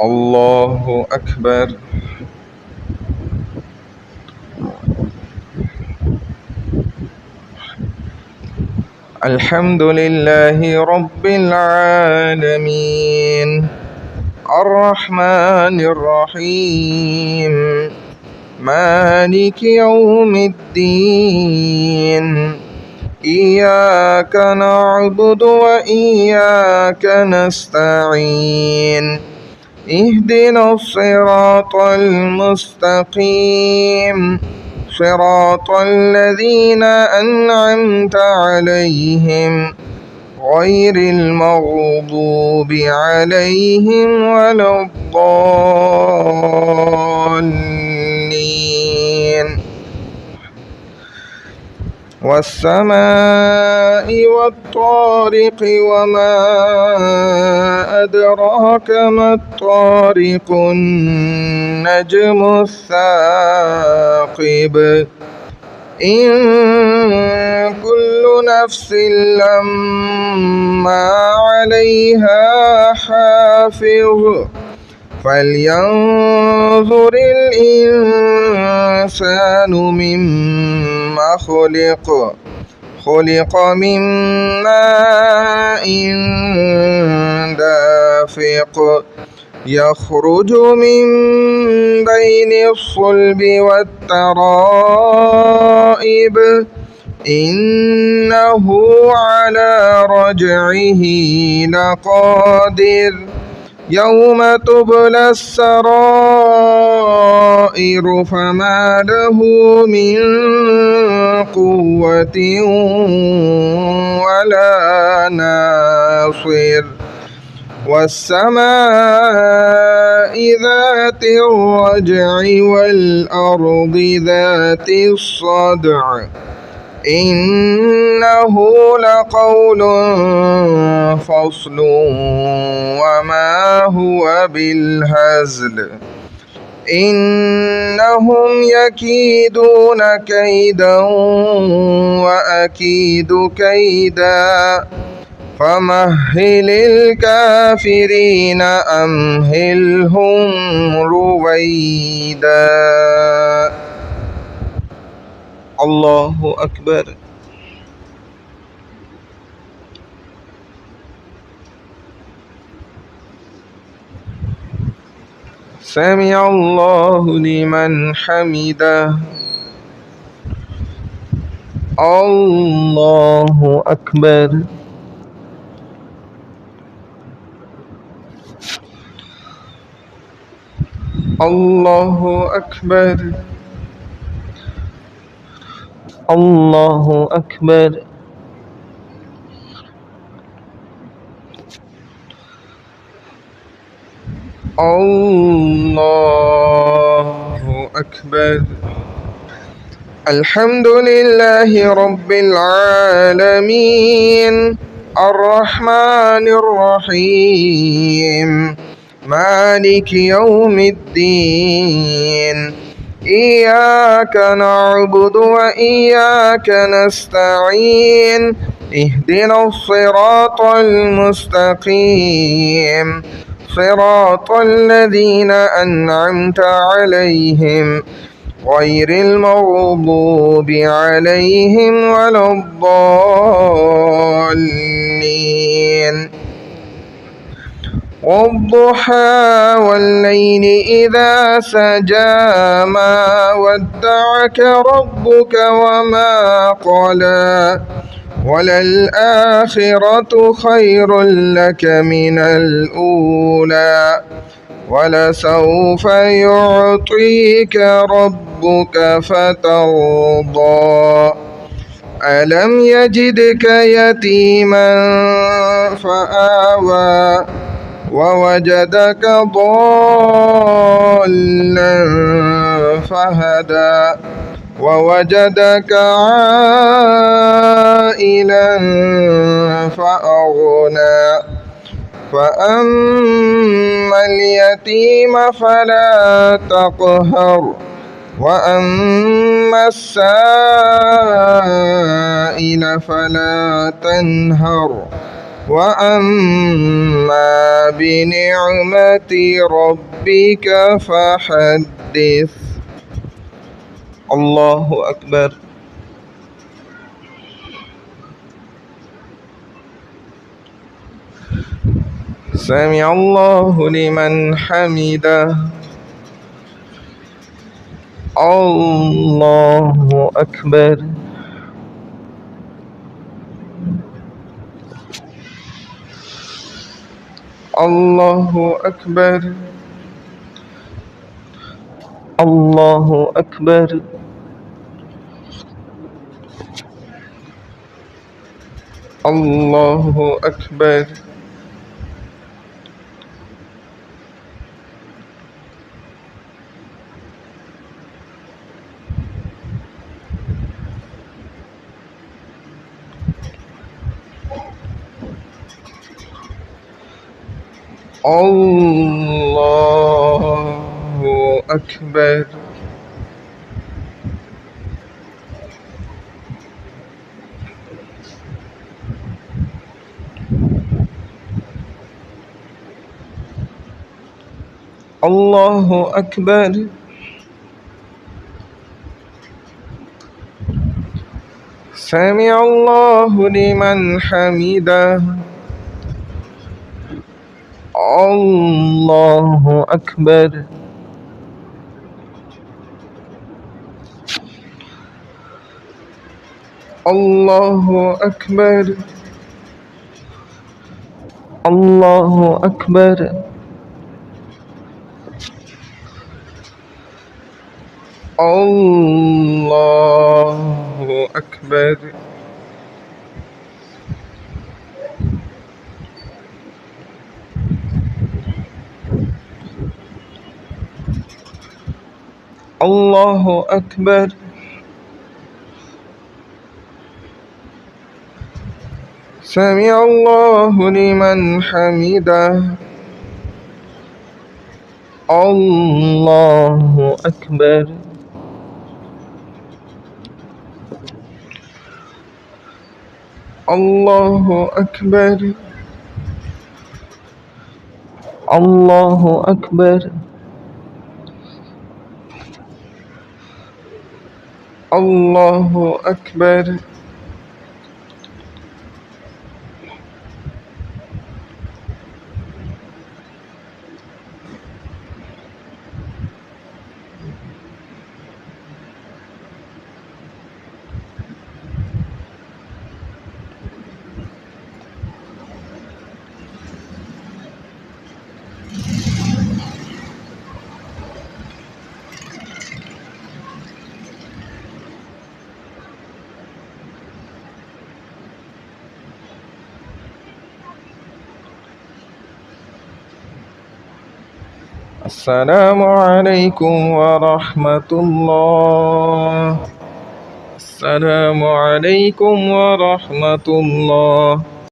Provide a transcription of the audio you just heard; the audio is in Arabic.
الله أكبر. الحمد لله رب العالمين الرحمن الرحيم مالك يوم الدين إياك نعبد وإياك نستعين اهدنا الصراط المستقيم صراط الذين أنعمت عليهم غير المغضوب عليهم ولا الضالين. والسماء والطارق وما أدراك ما الطارق النجم الثاقب إن كل نفس لما عليها حافظ فلينظر الإنسان مما خلق من ماء دافق يخرج من بين الصلب والترائب إنه على رجعه لقادر يوم تبلى السرائر فما له من قوة ولا ناصر والسماء ذات الرجع والأرض ذات الصدع إنه لقول فصل وما هو بالهزل إنهم يكيدون كيدا وأكيد كيدا فمهل الكافرين أمهلهم رويدا. الله أكبر. سمع الله لمن حمده. الله أكبر. الله أكبر. الله أكبر. الله أكبر. الحمد لله رب العالمين الرحمن الرحيم مالك يوم الدين إياك نعبد وإياك نستعين اهدنا الصراط المستقيم صراط الذين أنعمت عليهم غير المغضوب عليهم ولا الضالين. والضحى والليل إذا سجى ما ودعك ربك وما قلى وللآخرة خير لك من الأولى ولسوف يعطيك ربك فترضى ألم يجدك يتيما فآوى ووجدك ضالا فهدى ووجدك عائلا فأغنى فأما اليتيم فلا تقهر وأما السائل فلا تنهر وأما بنعمة ربك فحدث. الله أكبر. سمع الله لمن حمده. الله أكبر. الله أكبر. الله أكبر. الله أكبر. الله أكبر. الله أكبر. سمع الله لمن حمده. الله أكبر. الله أكبر. الله أكبر. الله أكبر. الله أكبر. سمع الله لمن حمده. الله أكبر. الله أكبر. الله أكبر. الله أكبر. السلام عليكم ورحمة الله. السلام عليكم ورحمة الله.